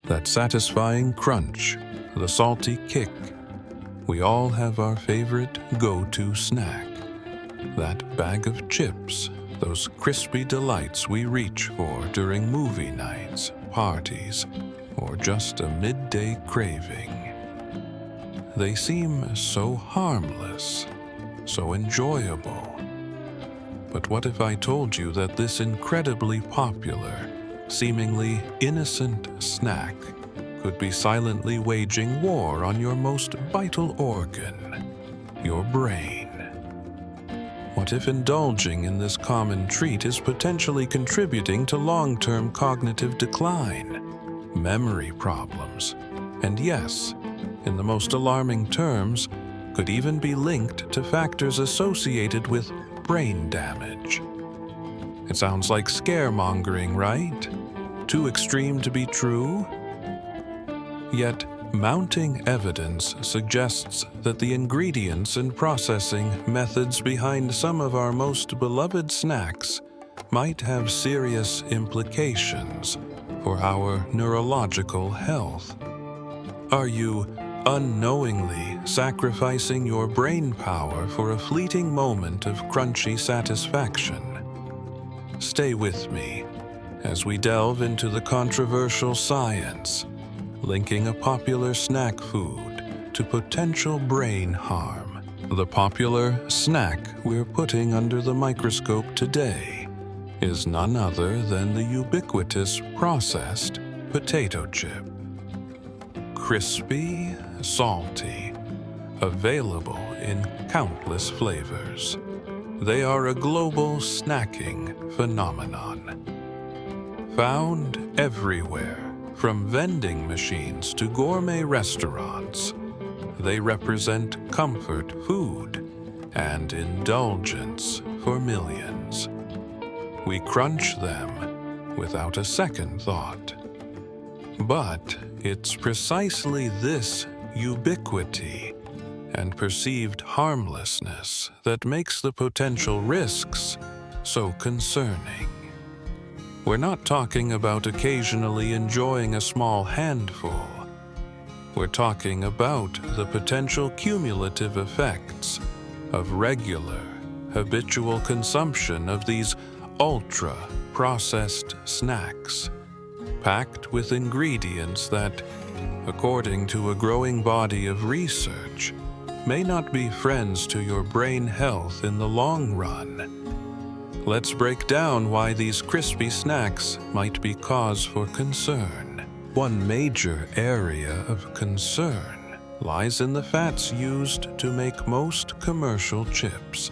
That satisfying crunch, the salty kick. We all have our favorite go-to snack. That bag of chips, those crispy delights we reach for during movie nights, parties, or just a midday craving. They seem so harmless, so enjoyable. But what if I told you that this incredibly popular, seemingly innocent snack could be silently waging war on your most vital organ, your brain? What if indulging in this common treat is potentially contributing to long-term cognitive decline, memory problems, and yes, in the most alarming terms, could even be linked to factors associated with brain damage? It sounds like scaremongering, right? Too extreme to be true? Yet, mounting evidence suggests that the ingredients and processing methods behind some of our most beloved snacks might have serious implications for our neurological health. Are you unknowingly sacrificing your brain power for a fleeting moment of crunchy satisfaction? Stay with me as we delve into the controversial science, linking a popular snack food to potential brain harm. The popular snack we're putting under the microscope today is none other than the ubiquitous processed potato chip. Crispy, salty, available in countless flavors. They are a global snacking phenomenon. Found everywhere, from vending machines to gourmet restaurants, they represent comfort food and indulgence for millions. We crunch them without a second thought. But it's precisely this ubiquity and perceived harmlessness that makes the potential risks so concerning. We're not talking about occasionally enjoying a small handful. We're talking about the potential cumulative effects of regular, habitual consumption of these ultra-processed snacks, packed with ingredients that, according to a growing body of research, may not be friends to your brain health in the long run. Let's break down why these crispy snacks might be cause for concern. One major area of concern lies in the fats used to make most commercial chips.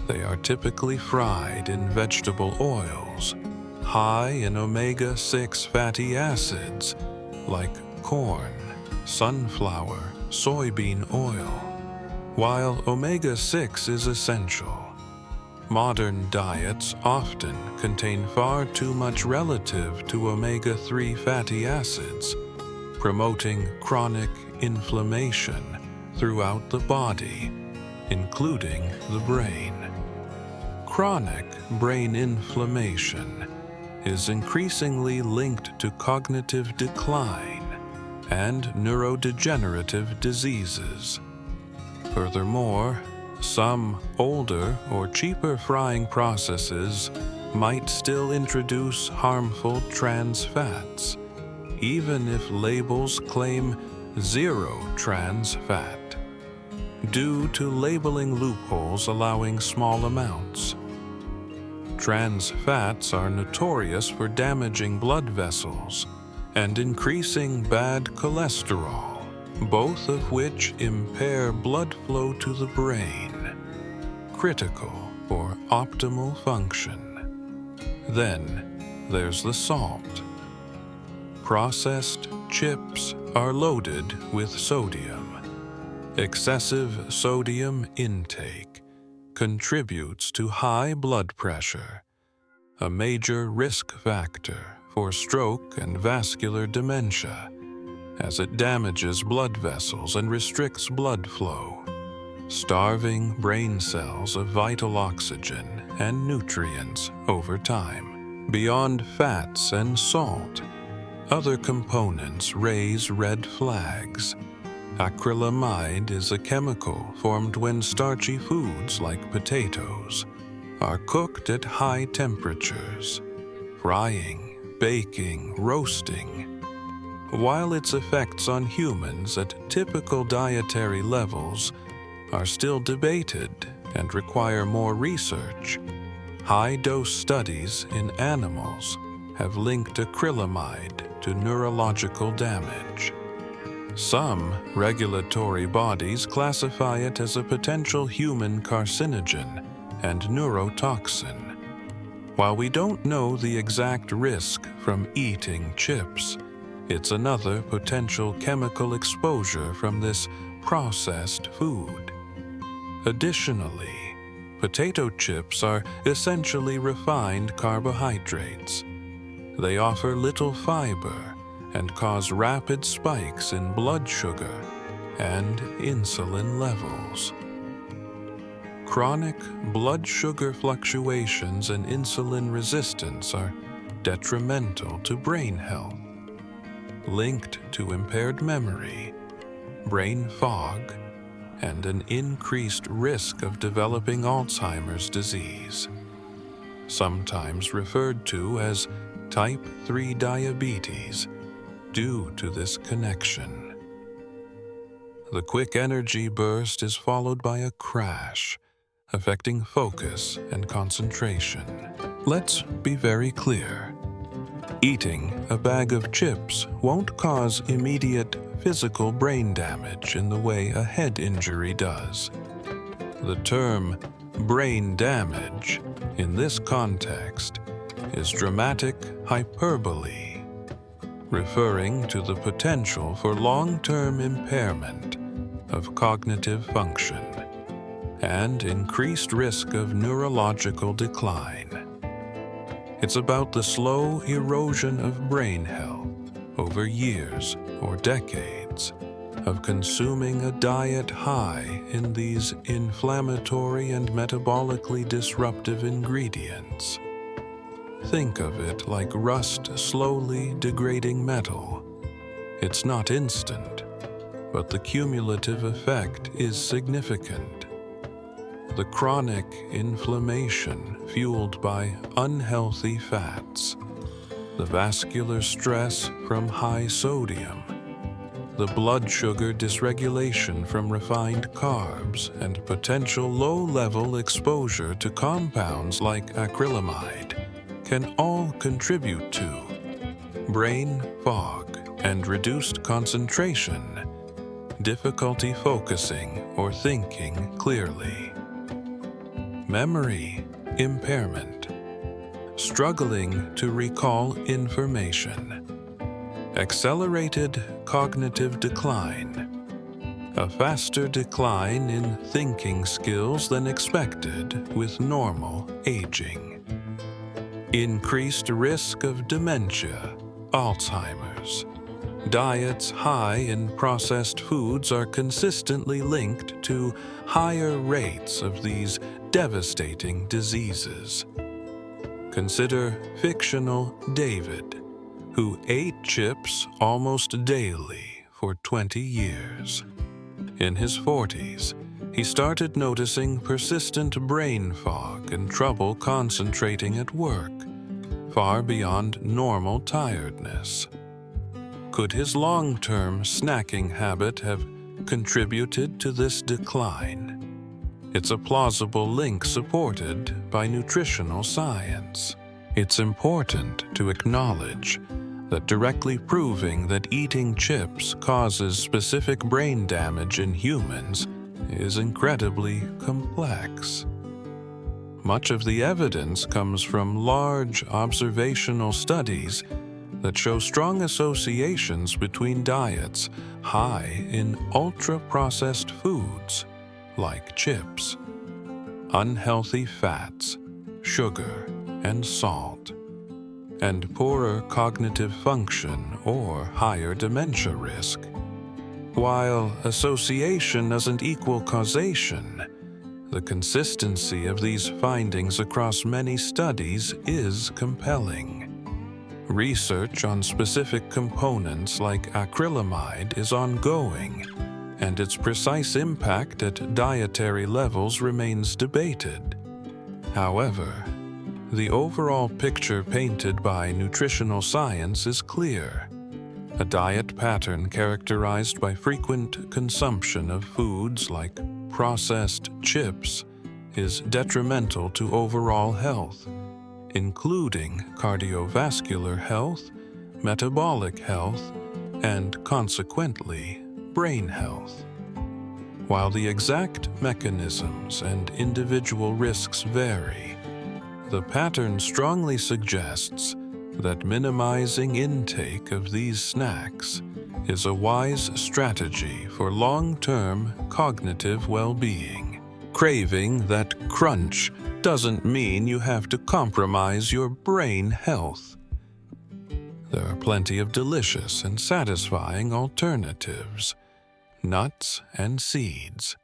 They are typically fried in vegetable oils, high in omega-6 fatty acids like corn, sunflower, soybean oil. While omega-6 is essential, modern diets often contain far too much relative to omega-3 fatty acids, promoting chronic inflammation throughout the body, including the brain. Chronic brain inflammation is increasingly linked to cognitive decline and neurodegenerative diseases. Furthermore, some older or cheaper frying processes might still introduce harmful trans fats, even if labels claim zero trans fat, due to labeling loopholes allowing small amounts. Trans fats are notorious for damaging blood vessels and increasing bad cholesterol, both of which impair blood flow to the brain, critical for optimal function. Then there's the salt. Processed chips are loaded with sodium. Excessive sodium intake contributes to high blood pressure, a major risk factor for stroke and vascular dementia, as it damages blood vessels and restricts blood flow, starving brain cells of vital oxygen and nutrients over time. Beyond fats and salt, other components raise red flags. Acrylamide is a chemical formed when starchy foods like potatoes are cooked at high temperatures, frying, baking, roasting. While its effects on humans at typical dietary levels are still debated and require more research, high-dose studies in animals have linked acrylamide to neurological damage. Some regulatory bodies classify it as a potential human carcinogen and neurotoxin. While we don't know the exact risk from eating chips, it's another potential chemical exposure from this processed food. Additionally, potato chips are essentially refined carbohydrates. They offer little fiber and cause rapid spikes in blood sugar and insulin levels. Chronic blood sugar fluctuations and insulin resistance are detrimental to brain health, linked to impaired memory, brain fog, and an increased risk of developing Alzheimer's disease, sometimes referred to as type 3 diabetes, due to this connection. The quick energy burst is followed by a crash, affecting focus and concentration. Let's be very clear. Eating a bag of chips won't cause immediate physical brain damage in the way a head injury does. The term brain damage in this context is dramatic hyperbole, referring to the potential for long-term impairment of cognitive function and increased risk of neurological decline. It's about the slow erosion of brain health over years or decades of consuming a diet high in these inflammatory and metabolically disruptive ingredients. Think of it like rust slowly degrading metal. It's not instant, but the cumulative effect is significant. The chronic inflammation fueled by unhealthy fats, the vascular stress from high sodium, the blood sugar dysregulation from refined carbs, and potential low-level exposure to compounds like acrylamide can all contribute to brain fog and reduced concentration, difficulty focusing or thinking clearly, memory impairment, struggling to recall information, accelerated cognitive decline, a faster decline in thinking skills than expected with normal aging, increased risk of dementia, Alzheimer's. Diets high in processed foods are consistently linked to higher rates of these devastating diseases. Consider fictional David, who ate chips almost daily for 20 years. In his 40s, he started noticing persistent brain fog and trouble concentrating at work, far beyond normal tiredness. Could his long-term snacking habit have contributed to this decline? It's a plausible link supported by nutritional science. It's important to acknowledge that directly proving that eating chips causes specific brain damage in humans is incredibly complex. Much of the evidence comes from large observational studies that show strong associations between diets high in ultra-processed foods like chips, unhealthy fats, sugar, and salt, and poorer cognitive function or higher dementia risk. While association doesn't equal causation, the consistency of these findings across many studies is compelling. Research on specific components like acrylamide is ongoing, and its precise impact at dietary levels remains debated. However, the overall picture painted by nutritional science is clear. A diet pattern characterized by frequent consumption of foods like processed chips is detrimental to overall health, including cardiovascular health, metabolic health, and consequently, brain health. While the exact mechanisms and individual risks vary, the pattern strongly suggests that minimizing intake of these snacks is a wise strategy for long-term cognitive well-being. Craving that crunch doesn't mean you have to compromise your brain health. There are plenty of delicious and satisfying alternatives. Nuts and seeds,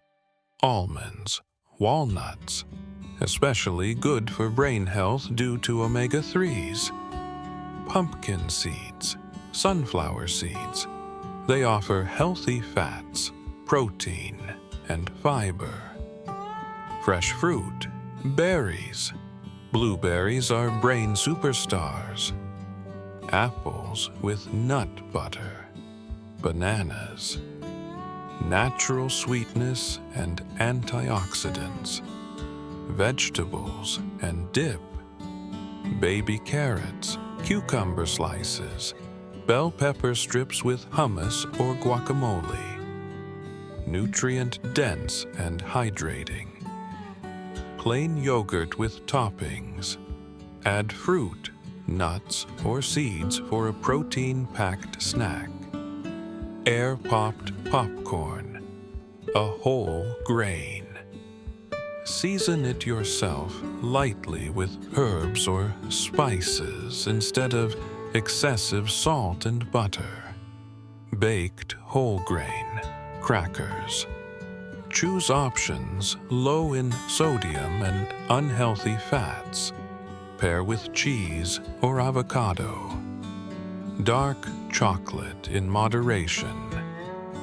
almonds, walnuts, especially good for brain health due to omega-3s. Pumpkin seeds, sunflower seeds. They offer healthy fats, protein, and fiber. Fresh fruit, berries. Blueberries are brain superstars. Apples with nut butter. Bananas. Natural sweetness and antioxidants. Vegetables and dip. Baby carrots, cucumber slices, bell pepper strips with hummus or guacamole. Nutrient-dense and hydrating. Plain yogurt with toppings. Add fruit, nuts, or seeds for a protein-packed snack. Air-popped popcorn, a whole grain. Season it yourself lightly with herbs or spices instead of excessive salt and butter. Baked whole grain, crackers. Choose options low in sodium and unhealthy fats. Pair with cheese or avocado. Dark chocolate in moderation.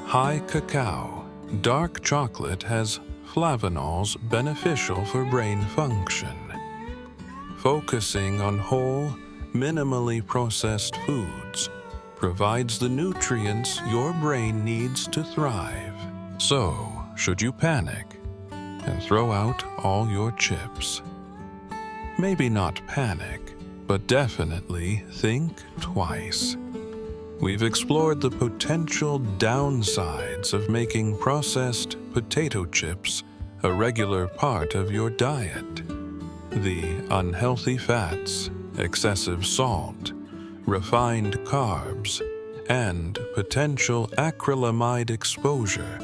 High cacao. Dark chocolate has flavanols beneficial for brain function. Focusing on whole, minimally processed foods provides the nutrients your brain needs to thrive. So, should you panic and throw out all your chips? Maybe not panic, but definitely think twice. We've explored the potential downsides of making processed potato chips a regular part of your diet. The unhealthy fats, excessive salt, refined carbs, and potential acrylamide exposure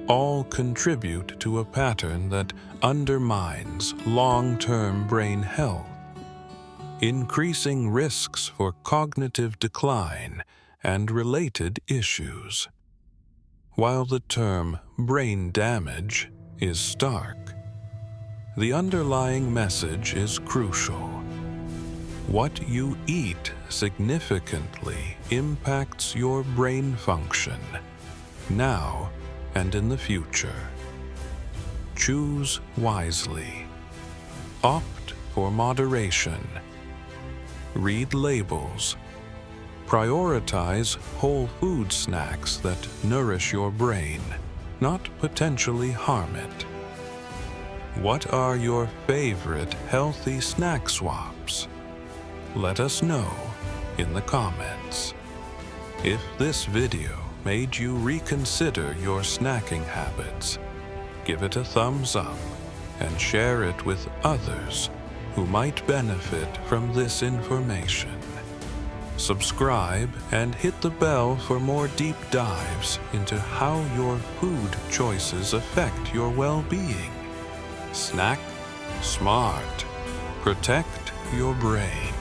all contribute to a pattern that undermines long-term brain health, increasing risks for cognitive decline and related issues. While the term brain damage is stark, the underlying message is crucial. What you eat significantly impacts your brain function, now and in the future. Choose wisely. Opt for moderation. Read labels. Prioritize whole food snacks that nourish your brain, not potentially harm it. What are your favorite healthy snack swaps? Let us know in the comments. If this video made you reconsider your snacking habits, give it a thumbs up and share it with others who might benefit from this information. Subscribe and hit the bell for more deep dives into how your food choices affect your well-being. Snack smart. Protect your brain.